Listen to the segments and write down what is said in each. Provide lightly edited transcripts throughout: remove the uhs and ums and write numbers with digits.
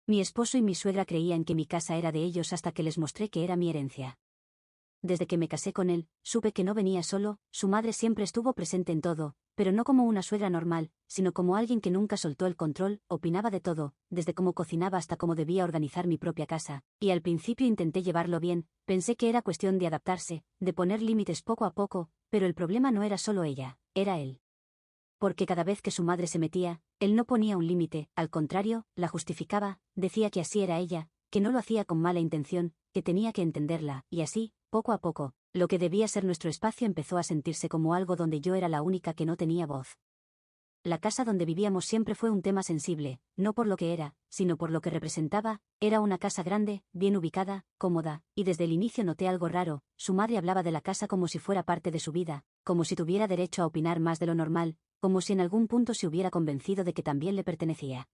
Mi esposo y mi suegra creían que mi casa era de ellos hasta que les mostré que era mi herencia. Desde que me casé con él, supe que no venía solo, su madre siempre estuvo presente en todo, pero no como una suegra normal, sino como alguien que nunca soltó el control, opinaba de todo, desde cómo cocinaba hasta cómo debía organizar mi propia casa, y al principio intenté llevarlo bien, pensé que era cuestión de adaptarse, de poner límites poco a poco, pero el problema no era solo ella, era él. Porque cada vez que su madre se metía, él no ponía un límite, al contrario, la justificaba, decía que así era ella, que no lo hacía con mala intención, que tenía que entenderla, y así, poco a poco, lo que debía ser nuestro espacio empezó a sentirse como algo donde yo era la única que no tenía voz. La casa donde vivíamos siempre fue un tema sensible, no por lo que era, sino por lo que representaba, era una casa grande, bien ubicada, cómoda, y desde el inicio noté algo raro, su madre hablaba de la casa como si fuera parte de su vida, como si tuviera derecho a opinar más de lo normal, como si en algún punto se hubiera convencido de que también le pertenecía.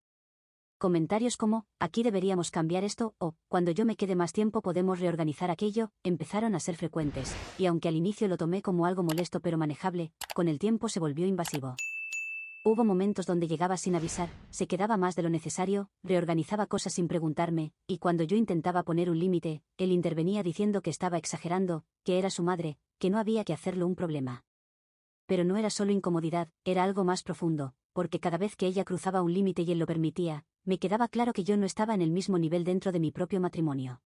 Comentarios como, aquí deberíamos cambiar esto, o, cuando yo me quede más tiempo podemos reorganizar aquello, empezaron a ser frecuentes, y aunque al inicio lo tomé como algo molesto pero manejable, con el tiempo se volvió invasivo. Hubo momentos donde llegaba sin avisar, se quedaba más de lo necesario, reorganizaba cosas sin preguntarme, y cuando yo intentaba poner un límite, él intervenía diciendo que estaba exagerando, que era su madre, que no había que hacerlo un problema. Pero no era solo incomodidad, era algo más profundo, porque cada vez que ella cruzaba un límite y él lo permitía, me quedaba claro que yo no estaba en el mismo nivel dentro de mi propio matrimonio.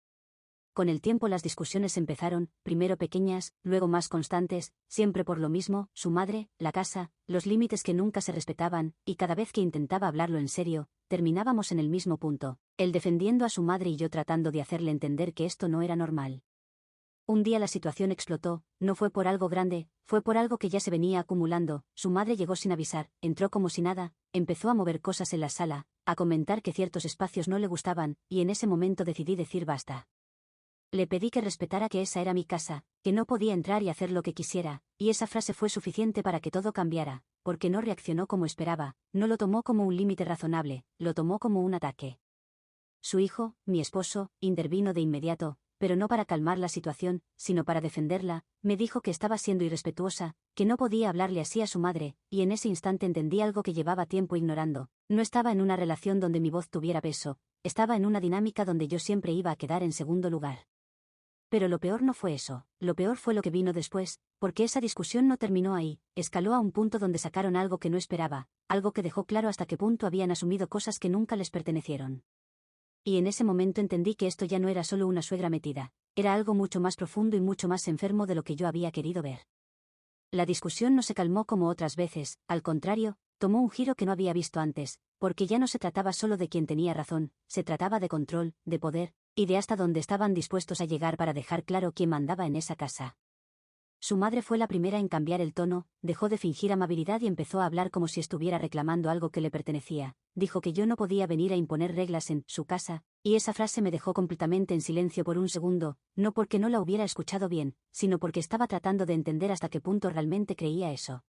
Con el tiempo las discusiones empezaron, primero pequeñas, luego más constantes, siempre por lo mismo, su madre, la casa, los límites que nunca se respetaban, y cada vez que intentaba hablarlo en serio, terminábamos en el mismo punto, él defendiendo a su madre y yo tratando de hacerle entender que esto no era normal. Un día la situación explotó, no fue por algo grande, fue por algo que ya se venía acumulando, su madre llegó sin avisar, entró como si nada, empezó a mover cosas en la sala, a comentar que ciertos espacios no le gustaban, y en ese momento decidí decir basta. Le pedí que respetara que esa era mi casa, que no podía entrar y hacer lo que quisiera, y esa frase fue suficiente para que todo cambiara, porque no reaccionó como esperaba, no lo tomó como un límite razonable, lo tomó como un ataque. Su hijo, mi esposo, intervino de inmediato, pero no para calmar la situación, sino para defenderla, me dijo que estaba siendo irrespetuosa, que no podía hablarle así a su madre, y en ese instante entendí algo que llevaba tiempo ignorando, no estaba en una relación donde mi voz tuviera peso, estaba en una dinámica donde yo siempre iba a quedar en segundo lugar. Pero lo peor no fue eso, lo peor fue lo que vino después, porque esa discusión no terminó ahí, escaló a un punto donde sacaron algo que no esperaba, algo que dejó claro hasta qué punto habían asumido cosas que nunca les pertenecieron. Y en ese momento entendí que esto ya no era solo una suegra metida, era algo mucho más profundo y mucho más enfermo de lo que yo había querido ver. La discusión no se calmó como otras veces, al contrario, tomó un giro que no había visto antes, porque ya no se trataba solo de quien tenía razón, se trataba de control, de poder, y de hasta dónde estaban dispuestos a llegar para dejar claro quién mandaba en esa casa. Su madre fue la primera en cambiar el tono, dejó de fingir amabilidad y empezó a hablar como si estuviera reclamando algo que le pertenecía, dijo que yo no podía venir a imponer reglas en su casa, y esa frase me dejó completamente en silencio por un segundo, no porque no la hubiera escuchado bien, sino porque estaba tratando de entender hasta qué punto realmente creía eso.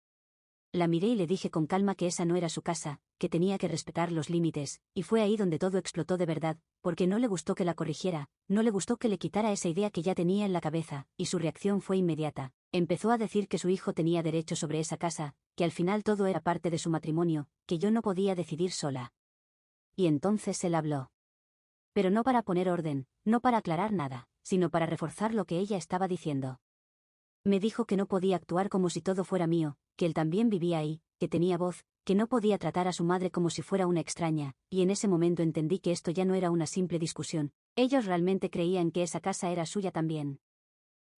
La miré y le dije con calma que esa no era su casa, que tenía que respetar los límites, y fue ahí donde todo explotó de verdad, porque no le gustó que la corrigiera, no le gustó que le quitara esa idea que ya tenía en la cabeza, y su reacción fue inmediata. Empezó a decir que su hijo tenía derecho sobre esa casa, que al final todo era parte de su matrimonio, que yo no podía decidir sola. Y entonces él habló. Pero no para poner orden, no para aclarar nada, sino para reforzar lo que ella estaba diciendo. Me dijo que no podía actuar como si todo fuera mío, que él también vivía ahí, que tenía voz, que no podía tratar a su madre como si fuera una extraña, y en ese momento entendí que esto ya no era una simple discusión, ellos realmente creían que esa casa era suya también.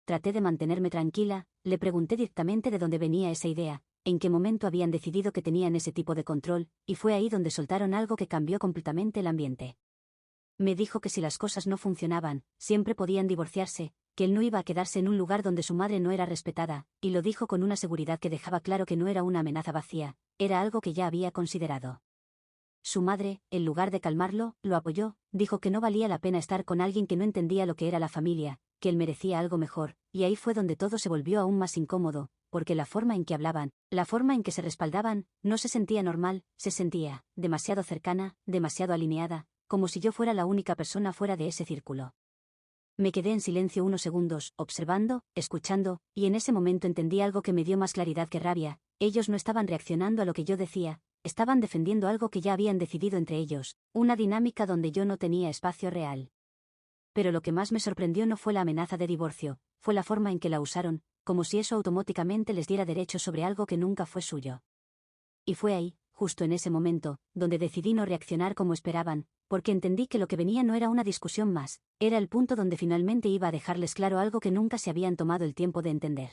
Traté de mantenerme tranquila, le pregunté directamente de dónde venía esa idea, en qué momento habían decidido que tenían ese tipo de control, y fue ahí donde soltaron algo que cambió completamente el ambiente. Me dijo que si las cosas no funcionaban, siempre podían divorciarse, que él no iba a quedarse en un lugar donde su madre no era respetada, y lo dijo con una seguridad que dejaba claro que no era una amenaza vacía, era algo que ya había considerado. Su madre, en lugar de calmarlo, lo apoyó, dijo que no valía la pena estar con alguien que no entendía lo que era la familia, que él merecía algo mejor, y ahí fue donde todo se volvió aún más incómodo, porque la forma en que hablaban, la forma en que se respaldaban, no se sentía normal, se sentía demasiado cercana, demasiado alineada, como si yo fuera la única persona fuera de ese círculo. Me quedé en silencio unos segundos, observando, escuchando, y en ese momento entendí algo que me dio más claridad que rabia, ellos no estaban reaccionando a lo que yo decía, estaban defendiendo algo que ya habían decidido entre ellos, una dinámica donde yo no tenía espacio real. Pero lo que más me sorprendió no fue la amenaza de divorcio, fue la forma en que la usaron, como si eso automáticamente les diera derecho sobre algo que nunca fue suyo. Y fue ahí, justo en ese momento, donde decidí no reaccionar como esperaban, porque entendí que lo que venía no era una discusión más, era el punto donde finalmente iba a dejarles claro algo que nunca se habían tomado el tiempo de entender.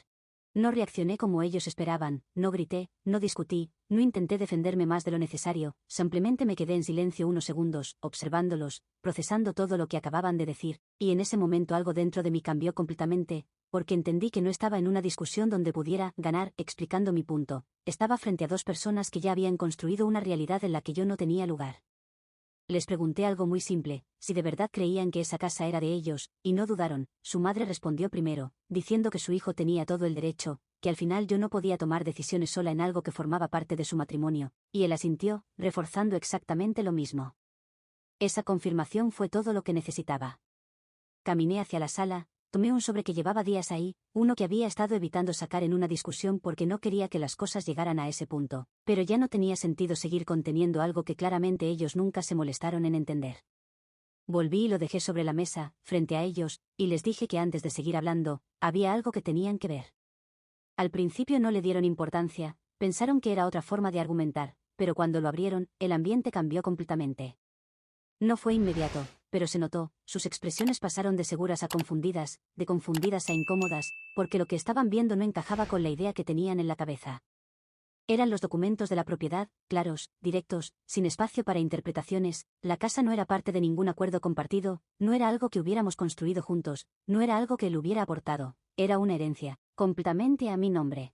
No reaccioné como ellos esperaban, no grité, no discutí, no intenté defenderme más de lo necesario, simplemente me quedé en silencio unos segundos, observándolos, procesando todo lo que acababan de decir, y en ese momento algo dentro de mí cambió completamente, porque entendí que no estaba en una discusión donde pudiera ganar explicando mi punto, estaba frente a dos personas que ya habían construido una realidad en la que yo no tenía lugar. Les pregunté algo muy simple, si de verdad creían que esa casa era de ellos, y no dudaron. Su madre respondió primero, diciendo que su hijo tenía todo el derecho, que al final yo no podía tomar decisiones sola en algo que formaba parte de su matrimonio, y él asintió, reforzando exactamente lo mismo. Esa confirmación fue todo lo que necesitaba. Caminé hacia la sala, tomé un sobre que llevaba días ahí, uno que había estado evitando sacar en una discusión porque no quería que las cosas llegaran a ese punto, pero ya no tenía sentido seguir conteniendo algo que claramente ellos nunca se molestaron en entender. Volví y lo dejé sobre la mesa, frente a ellos, y les dije que antes de seguir hablando, había algo que tenían que ver. Al principio no le dieron importancia, pensaron que era otra forma de argumentar, pero cuando lo abrieron, el ambiente cambió completamente. No fue inmediato, pero se notó, sus expresiones pasaron de seguras a confundidas, de confundidas a incómodas, porque lo que estaban viendo no encajaba con la idea que tenían en la cabeza. Eran los documentos de la propiedad, claros, directos, sin espacio para interpretaciones, la casa no era parte de ningún acuerdo compartido, no era algo que hubiéramos construido juntos, no era algo que él hubiera aportado, era una herencia, completamente a mi nombre.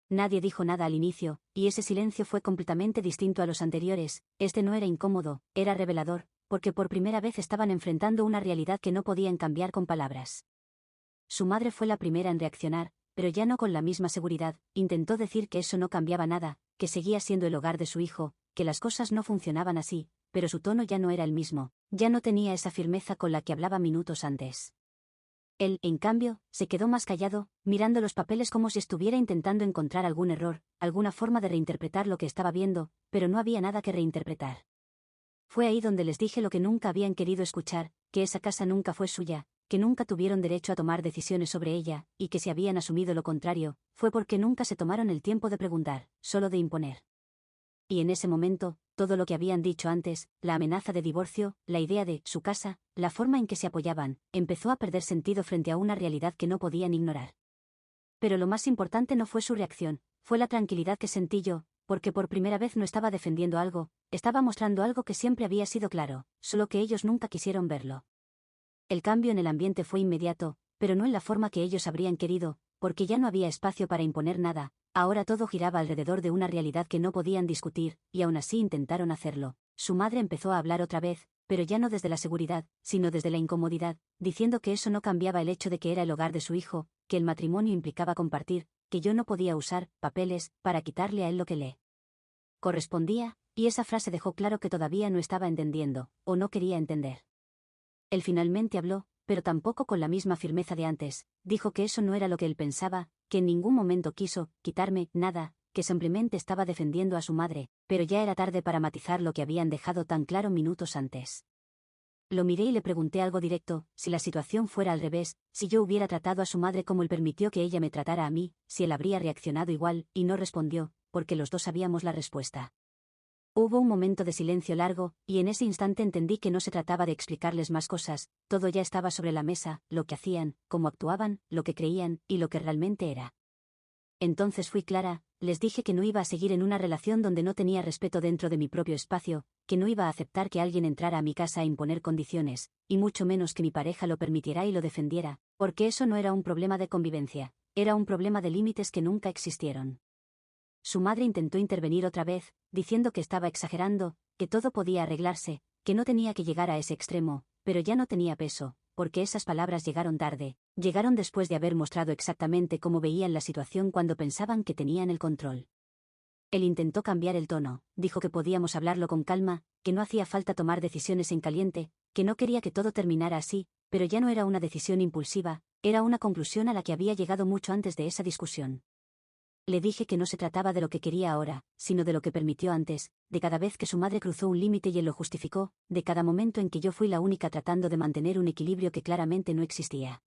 Nadie dijo nada al inicio, y ese silencio fue completamente distinto a los anteriores, este no era incómodo, era revelador, porque por primera vez estaban enfrentando una realidad que no podían cambiar con palabras. Su madre fue la primera en reaccionar, pero ya no con la misma seguridad, intentó decir que eso no cambiaba nada, que seguía siendo el hogar de su hijo, que las cosas no funcionaban así, pero su tono ya no era el mismo, ya no tenía esa firmeza con la que hablaba minutos antes. Él, en cambio, se quedó más callado, mirando los papeles como si estuviera intentando encontrar algún error, alguna forma de reinterpretar lo que estaba viendo, pero no había nada que reinterpretar. Fue ahí donde les dije lo que nunca habían querido escuchar, que esa casa nunca fue suya, que nunca tuvieron derecho a tomar decisiones sobre ella, y que si habían asumido lo contrario, fue porque nunca se tomaron el tiempo de preguntar, solo de imponer. Y en ese momento, todo lo que habían dicho antes, la amenaza de divorcio, la idea de su casa, la forma en que se apoyaban, empezó a perder sentido frente a una realidad que no podían ignorar. Pero lo más importante no fue su reacción, fue la tranquilidad que sentí yo, porque por primera vez no estaba defendiendo algo, estaba mostrando algo que siempre había sido claro, solo que ellos nunca quisieron verlo. El cambio en el ambiente fue inmediato, pero no en la forma que ellos habrían querido, porque ya no había espacio para imponer nada, ahora todo giraba alrededor de una realidad que no podían discutir, y aún así intentaron hacerlo. Su madre empezó a hablar otra vez, pero ya no desde la seguridad, sino desde la incomodidad, diciendo que eso no cambiaba el hecho de que era el hogar de su hijo, que el matrimonio implicaba compartir, que yo no podía usar papeles para quitarle a él lo que le correspondía, y esa frase dejó claro que todavía no estaba entendiendo, o no quería entender. Él finalmente habló, pero tampoco con la misma firmeza de antes, dijo que eso no era lo que él pensaba, que en ningún momento quiso quitarme nada, que simplemente estaba defendiendo a su madre, pero ya era tarde para matizar lo que habían dejado tan claro minutos antes. Lo miré y le pregunté algo directo, si la situación fuera al revés, si yo hubiera tratado a su madre como él permitió que ella me tratara a mí, si él habría reaccionado igual, y no respondió, porque los dos sabíamos la respuesta. Hubo un momento de silencio largo, y en ese instante entendí que no se trataba de explicarles más cosas, todo ya estaba sobre la mesa, lo que hacían, cómo actuaban, lo que creían, y lo que realmente era. Entonces fui clara, les dije que no iba a seguir en una relación donde no tenía respeto dentro de mi propio espacio, que no iba a aceptar que alguien entrara a mi casa a imponer condiciones, y mucho menos que mi pareja lo permitiera y lo defendiera, porque eso no era un problema de convivencia, era un problema de límites que nunca existieron. Su madre intentó intervenir otra vez, diciendo que estaba exagerando, que todo podía arreglarse, que no tenía que llegar a ese extremo, pero ya no tenía peso, porque esas palabras llegaron tarde, llegaron después de haber mostrado exactamente cómo veían la situación cuando pensaban que tenían el control. Él intentó cambiar el tono, dijo que podíamos hablarlo con calma, que no hacía falta tomar decisiones en caliente, que no quería que todo terminara así, pero ya no era una decisión impulsiva, era una conclusión a la que había llegado mucho antes de esa discusión. Le dije que no se trataba de lo que quería ahora, sino de lo que permitió antes, de cada vez que su madre cruzó un límite y él lo justificó, de cada momento en que yo fui la única tratando de mantener un equilibrio que claramente no existía.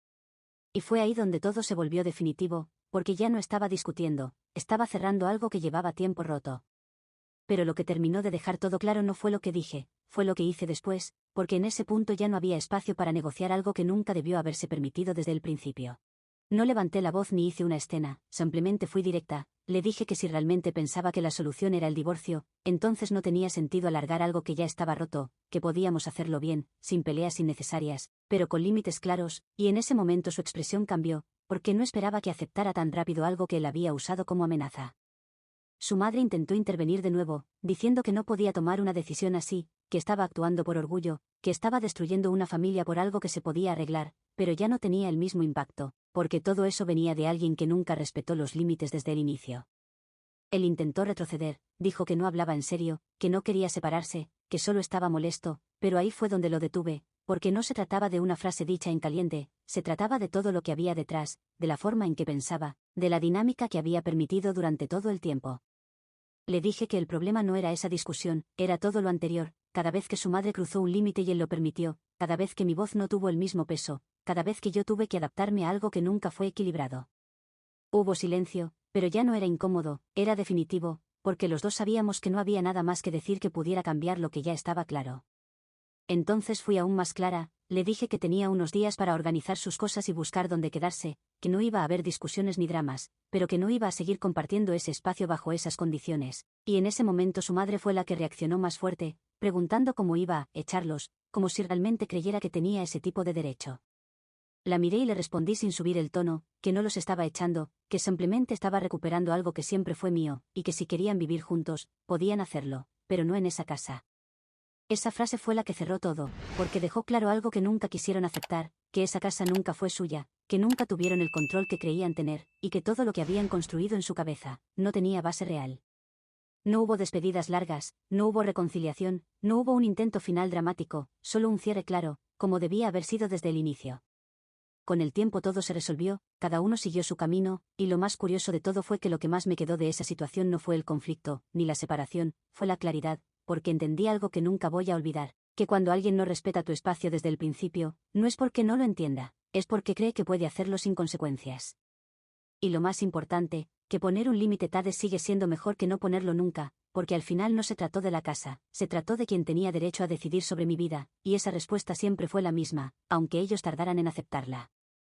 Y fue ahí donde todo se volvió definitivo, porque ya no estaba discutiendo, estaba cerrando algo que llevaba tiempo roto. Pero lo que terminó de dejar todo claro no fue lo que dije, fue lo que hice después, porque en ese punto ya no había espacio para negociar algo que nunca debió haberse permitido desde el principio. No levanté la voz ni hice una escena, simplemente fui directa, le dije que si realmente pensaba que la solución era el divorcio, entonces no tenía sentido alargar algo que ya estaba roto, que podíamos hacerlo bien, sin peleas innecesarias, pero con límites claros, y en ese momento su expresión cambió, porque no esperaba que aceptara tan rápido algo que él había usado como amenaza. Su madre intentó intervenir de nuevo, diciendo que no podía tomar una decisión así, que estaba actuando por orgullo, que estaba destruyendo una familia por algo que se podía arreglar, pero ya no tenía el mismo impacto, porque todo eso venía de alguien que nunca respetó los límites desde el inicio. Él intentó retroceder, dijo que no hablaba en serio, que no quería separarse, que solo estaba molesto, pero ahí fue donde lo detuve, porque no se trataba de una frase dicha en caliente, se trataba de todo lo que había detrás, de la forma en que pensaba, de la dinámica que había permitido durante todo el tiempo. Le dije que el problema no era esa discusión, era todo lo anterior, cada vez que su madre cruzó un límite y él lo permitió, cada vez que mi voz no tuvo el mismo peso, cada vez que yo tuve que adaptarme a algo que nunca fue equilibrado. Hubo silencio, pero ya no era incómodo, era definitivo, porque los dos sabíamos que no había nada más que decir que pudiera cambiar lo que ya estaba claro. Entonces fui aún más clara, le dije que tenía unos días para organizar sus cosas y buscar dónde quedarse, que no iba a haber discusiones ni dramas, pero que no iba a seguir compartiendo ese espacio bajo esas condiciones, y en ese momento su madre fue la que reaccionó más fuerte, preguntando cómo iba a echarlos, como si realmente creyera que tenía ese tipo de derecho. La miré y le respondí sin subir el tono, que no los estaba echando, que simplemente estaba recuperando algo que siempre fue mío, y que si querían vivir juntos, podían hacerlo, pero no en esa casa. Esa frase fue la que cerró todo, porque dejó claro algo que nunca quisieron aceptar, que esa casa nunca fue suya, que nunca tuvieron el control que creían tener, y que todo lo que habían construido en su cabeza, no tenía base real. No hubo despedidas largas, no hubo reconciliación, no hubo un intento final dramático, solo un cierre claro, como debía haber sido desde el inicio. Con el tiempo todo se resolvió, cada uno siguió su camino, y lo más curioso de todo fue que lo que más me quedó de esa situación no fue el conflicto, ni la separación, fue la claridad, porque entendí algo que nunca voy a olvidar, que cuando alguien no respeta tu espacio desde el principio, no es porque no lo entienda, es porque cree que puede hacerlo sin consecuencias. Y lo más importante, que poner un límite tarde sigue siendo mejor que no ponerlo nunca, porque al final no se trató de la casa, se trató de quien tenía derecho a decidir sobre mi vida, y esa respuesta siempre fue la misma, aunque ellos tardaran en aceptarla.